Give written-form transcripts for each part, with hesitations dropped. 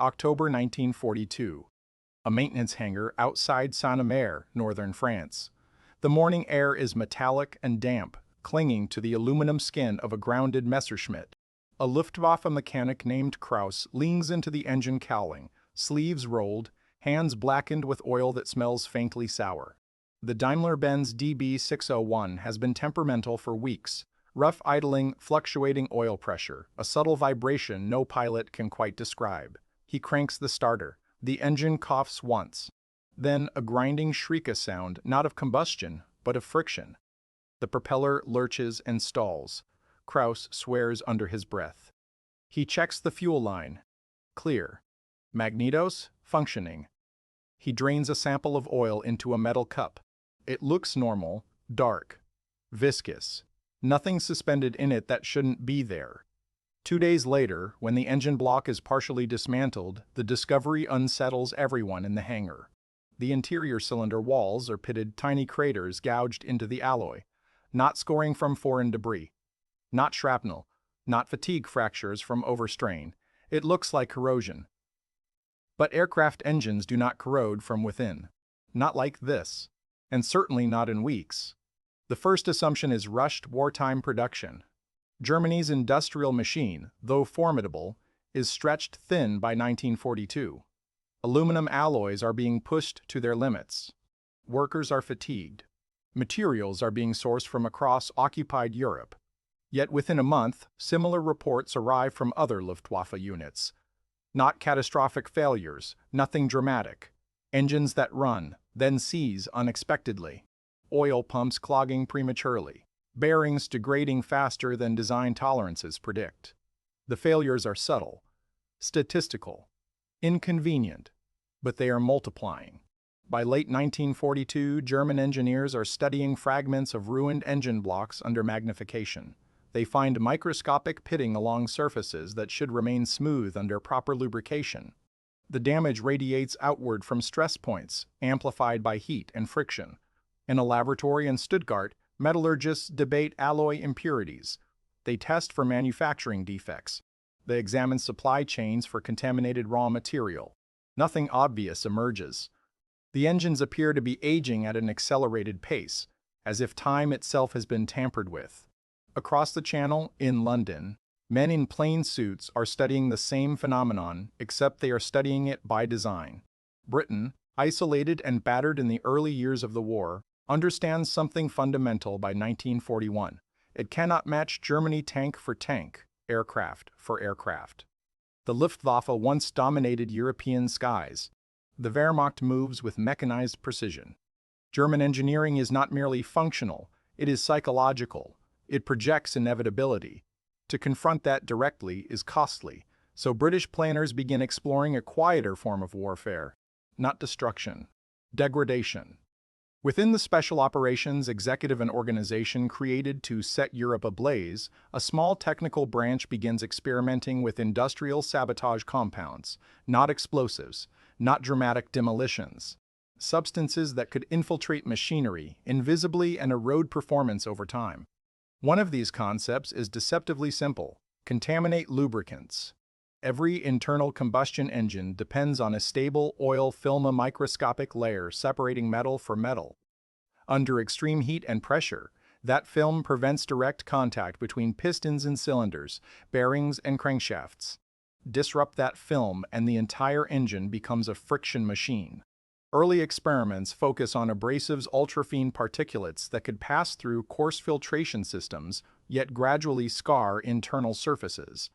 October 1942. A maintenance hangar outside Saint-Omer, northern France. The morning air is metallic and damp, clinging to the aluminum skin of a grounded Messerschmitt. A Luftwaffe mechanic named Krause leans into the engine cowling, sleeves rolled, hands blackened with oil that smells faintly sour. The Daimler-Benz DB 601 has been temperamental for weeks. Rough idling, fluctuating oil pressure, a subtle vibration no pilot can quite describe. He cranks the starter. The engine coughs once. Then a grinding shriek sound, not of combustion, but of friction. The propeller lurches and stalls. Krause swears under his breath. He checks the fuel line. Clear. Magnetos, functioning. He drains a sample of oil into a metal cup. It looks normal, dark, viscous. Nothing suspended in it that shouldn't be there. 2 days later, when the engine block is partially dismantled, the discovery unsettles everyone in the hangar. The interior cylinder walls are pitted tiny craters gouged into the alloy, not scoring from foreign debris, not shrapnel, not fatigue fractures from overstrain. It looks like corrosion. But aircraft engines do not corrode from within. Not like this, and certainly not in weeks. The first assumption is rushed wartime production. Germany's industrial machine, though formidable, is stretched thin by 1942. Aluminum alloys are being pushed to their limits. Workers are fatigued. Materials are being sourced from across occupied Europe. Yet within a month, similar reports arrive from other Luftwaffe units. Not catastrophic failures, nothing dramatic. Engines that run, then seize unexpectedly. Oil pumps clogging prematurely. Bearings degrading faster than design tolerances predict. The failures are subtle, statistical, inconvenient, but they are multiplying. By late 1942, German engineers are studying fragments of ruined engine blocks under magnification. They find microscopic pitting along surfaces that should remain smooth under proper lubrication. The damage radiates outward from stress points, amplified by heat and friction. In a laboratory in Stuttgart, metallurgists debate alloy impurities. They test for manufacturing defects. They examine supply chains for contaminated raw material. Nothing obvious emerges. The engines appear to be aging at an accelerated pace, as if time itself has been tampered with. Across the Channel, in London, men in plain suits are studying the same phenomenon, except they are studying it by design. Britain, isolated and battered in the early years of the war, understands something fundamental by 1941. It cannot match Germany tank for tank, aircraft for aircraft. The Luftwaffe once dominated European skies. The Wehrmacht moves with mechanized precision. German engineering is not merely functional, it is psychological. It projects inevitability. To confront that directly is costly, so British planners begin exploring a quieter form of warfare. Not destruction, degradation. Within the Special Operations Executive and Organization created to set Europe ablaze, a small technical branch begins experimenting with industrial sabotage compounds, not explosives, not dramatic demolitions. Substances that could infiltrate machinery invisibly and erode performance over time. One of these concepts is deceptively simple: contaminate lubricants. Every internal combustion engine depends on a stable oil film, a microscopic layer separating metal from metal. Under extreme heat and pressure, that film prevents direct contact between pistons and cylinders, bearings and crankshafts. Disrupt that film and the entire engine becomes a friction machine. Early experiments focus on abrasives, ultrafine particulates that could pass through coarse filtration systems, yet gradually scar internal surfaces.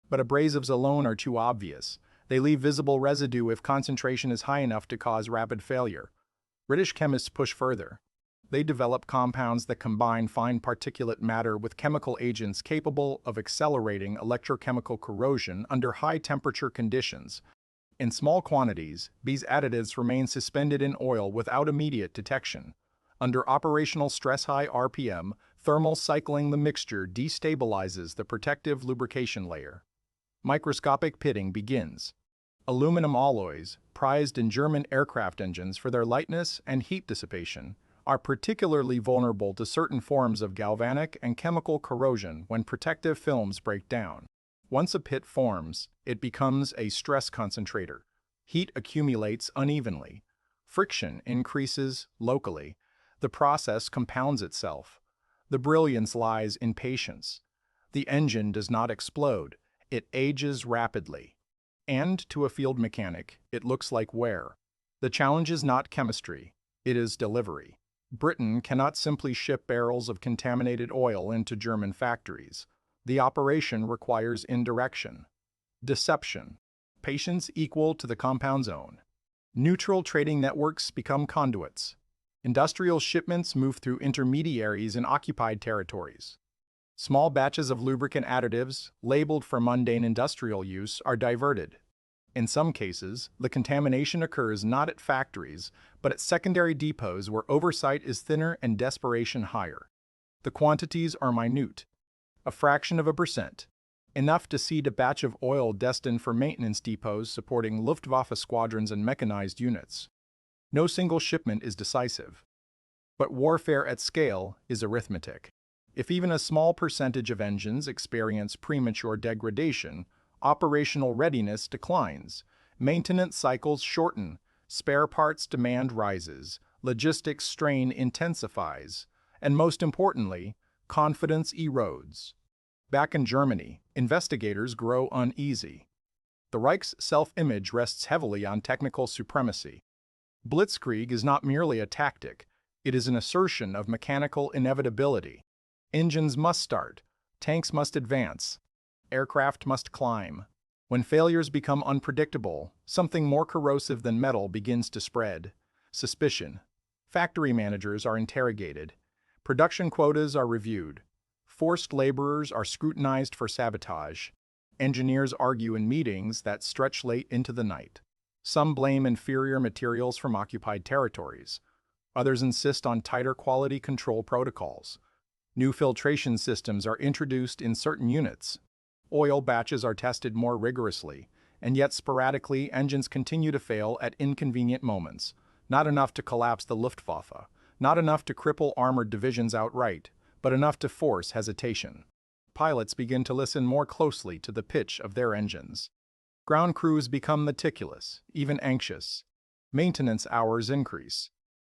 But abrasives alone are too obvious. They leave visible residue if concentration is high enough to cause rapid failure. British chemists push further. They develop compounds that combine fine particulate matter with chemical agents capable of accelerating electrochemical corrosion under high-temperature conditions. In small quantities, these additives remain suspended in oil without immediate detection. Under operational stress, high RPM, thermal cycling the mixture destabilizes the protective lubrication layer. Microscopic pitting begins. Aluminum alloys, prized in German aircraft engines for their lightness and heat dissipation, are particularly vulnerable to certain forms of galvanic and chemical corrosion when protective films break down. Once a pit forms, it becomes a stress concentrator. Heat accumulates unevenly. Friction increases locally. The process compounds itself. The brilliance lies in patience. The engine does not explode. It ages rapidly. And to a field mechanic, it looks like wear. The challenge is not chemistry. It is delivery. Britain cannot simply ship barrels of contaminated oil into German factories. The operation requires indirection, deception, patience equal to the compound zone. Neutral trading networks become conduits. Industrial shipments move through intermediaries in occupied territories. Small batches of lubricant additives, labeled for mundane industrial use, are diverted. In some cases, the contamination occurs not at factories, but at secondary depots where oversight is thinner and desperation higher. The quantities are minute, a fraction of a percent, enough to seed a batch of oil destined for maintenance depots supporting Luftwaffe squadrons and mechanized units. No single shipment is decisive. But warfare at scale is arithmetic. If even a small percentage of engines experience premature degradation, operational readiness declines, maintenance cycles shorten, spare parts demand rises, logistics strain intensifies, and most importantly, confidence erodes. Back in Germany, investigators grow uneasy. The Reich's self-image rests heavily on technical supremacy. Blitzkrieg is not merely a tactic, it is an assertion of mechanical inevitability. Engines must start, tanks must advance, aircraft must climb. When failures become unpredictable, something more corrosive than metal begins to spread. Suspicion. Factory managers are interrogated. Production quotas are reviewed. Forced laborers are scrutinized for sabotage. Engineers argue in meetings that stretch late into the night. Some blame inferior materials from occupied territories. Others insist on tighter quality control protocols. New filtration systems are introduced in certain units. Oil batches are tested more rigorously, and yet sporadically engines continue to fail at inconvenient moments. Not enough to collapse the Luftwaffe, not enough to cripple armored divisions outright, but enough to force hesitation. Pilots begin to listen more closely to the pitch of their engines. Ground crews become meticulous, even anxious. Maintenance hours increase.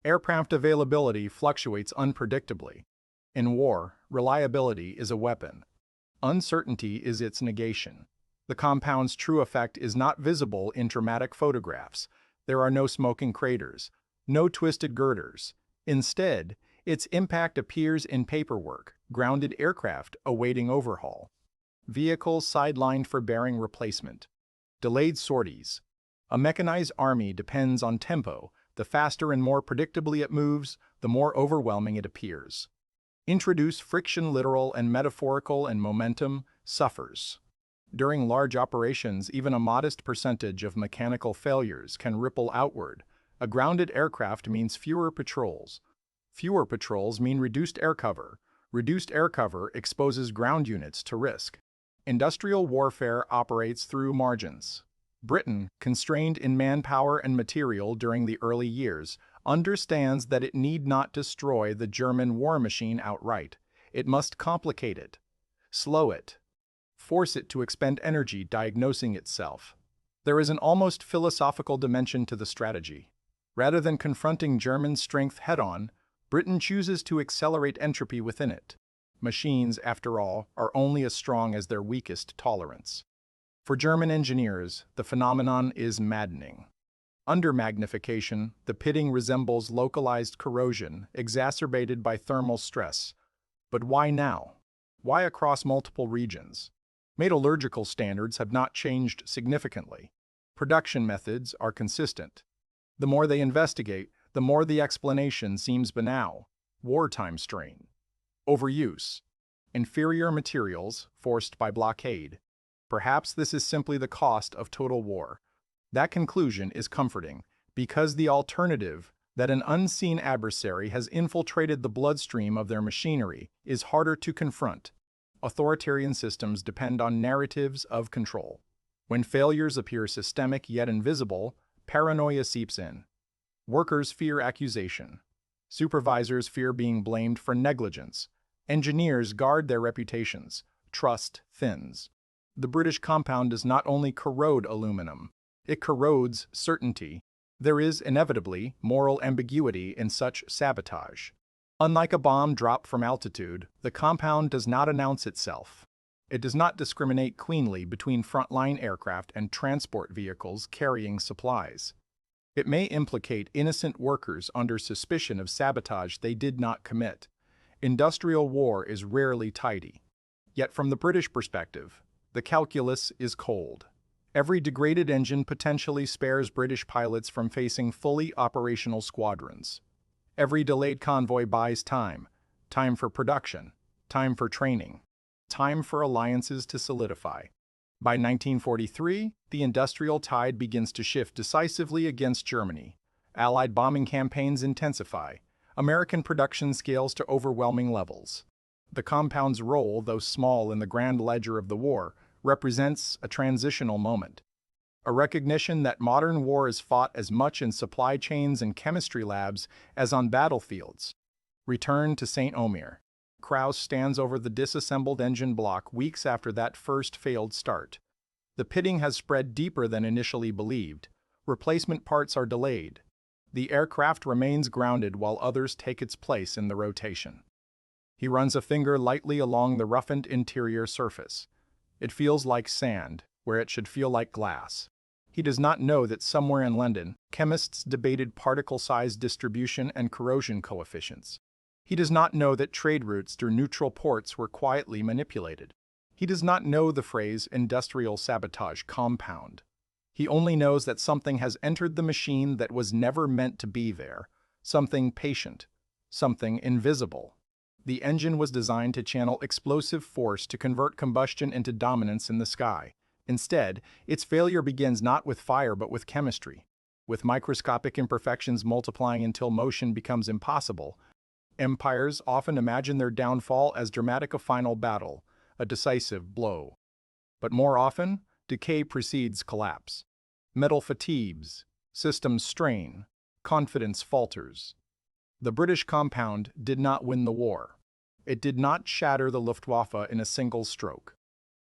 Aircraft availability fluctuates unpredictably. In war, reliability is a weapon. Uncertainty is its negation. The compound's true effect is not visible in dramatic photographs. There are no smoking craters, no twisted girders. Instead, its impact appears in paperwork, grounded aircraft awaiting overhaul, vehicles sidelined for bearing replacement, delayed sorties. A mechanized army depends on tempo. The faster and more predictably it moves, the more overwhelming it appears. Introduce friction, literal and metaphorical, and momentum suffers. During large operations, even a modest percentage of mechanical failures can ripple outward. A grounded aircraft means fewer patrols. Fewer patrols mean reduced air cover. Reduced air cover exposes ground units to risk. Industrial warfare operates through margins. Britain, constrained in manpower and material during the early years, understands that it need not destroy the German war machine outright. It must complicate it, slow it, force it to expend energy diagnosing itself. There is an almost philosophical dimension to the strategy. Rather than confronting German strength head-on, Britain chooses to accelerate entropy within it. Machines, after all, are only as strong as their weakest tolerance. For German engineers, the phenomenon is maddening. Under magnification, the pitting resembles localized corrosion, exacerbated by thermal stress. But why now? Why across multiple regions? Metallurgical standards have not changed significantly. Production methods are consistent. The more they investigate, the more the explanation seems banal. Wartime strain. Overuse. Inferior materials forced by blockade. Perhaps this is simply the cost of total war. That conclusion is comforting, because the alternative, that an unseen adversary has infiltrated the bloodstream of their machinery, is harder to confront. Authoritarian systems depend on narratives of control. When failures appear systemic yet invisible, paranoia seeps in. Workers fear accusation. Supervisors fear being blamed for negligence. Engineers guard their reputations. Trust thins. The British compound does not only corrode aluminum, it corrodes certainty. There is inevitably moral ambiguity in such sabotage. Unlike a bomb dropped from altitude, the compound does not announce itself. It does not discriminate cleanly between frontline aircraft and transport vehicles carrying supplies. It may implicate innocent workers under suspicion of sabotage they did not commit. Industrial war is rarely tidy. Yet from the British perspective, the calculus is cold. Every degraded engine potentially spares British pilots from facing fully operational squadrons. Every delayed convoy buys time for production, time for training, time for alliances to solidify. By 1943, the industrial tide begins to shift decisively against Germany. Allied bombing campaigns intensify. American production scales to overwhelming levels. The compound's role, though small in the grand ledger of the war, represents a transitional moment. A recognition that modern war is fought as much in supply chains and chemistry labs as on battlefields. Return to Saint-Omer. Krause stands over the disassembled engine block weeks after that first failed start. The pitting has spread deeper than initially believed. Replacement parts are delayed. The aircraft remains grounded while others take its place in the rotation. He runs a finger lightly along the roughened interior surface. It feels like sand, where it should feel like glass. He does not know that somewhere in London, chemists debated particle size distribution and corrosion coefficients. He does not know that trade routes through neutral ports were quietly manipulated. He does not know the phrase industrial sabotage compound. He only knows that something has entered the machine that was never meant to be there, something patient, something invisible. The engine was designed to channel explosive force to convert combustion into dominance in the sky. Instead, its failure begins not with fire but with chemistry. With microscopic imperfections multiplying until motion becomes impossible, empires often imagine their downfall as dramatic a final battle, a decisive blow. But more often, decay precedes collapse. Metal fatigues, systems strain, confidence falters. The British compound did not win the war. It did not shatter the Luftwaffe in a single stroke.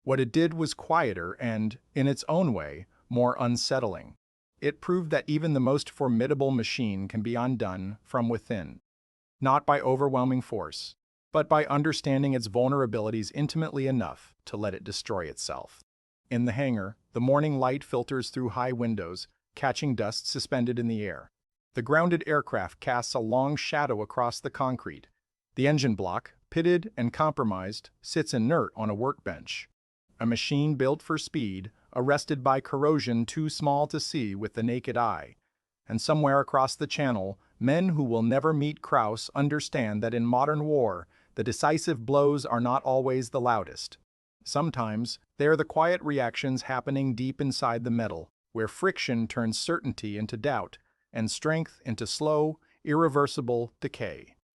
What it did was quieter and, in its own way, more unsettling. It proved that even the most formidable machine can be undone from within, not by overwhelming force, but by understanding its vulnerabilities intimately enough to let it destroy itself. In the hangar, the morning light filters through high windows, catching dust suspended in the air. The grounded aircraft casts a long shadow across the concrete. The engine block, pitted and compromised, sits inert on a workbench. A machine built for speed, arrested by corrosion too small to see with the naked eye. And somewhere across the channel, men who will never meet Krause understand that in modern war, the decisive blows are not always the loudest. Sometimes, they are the quiet reactions happening deep inside the metal, where friction turns certainty into doubt, and strength into slow, irreversible decay.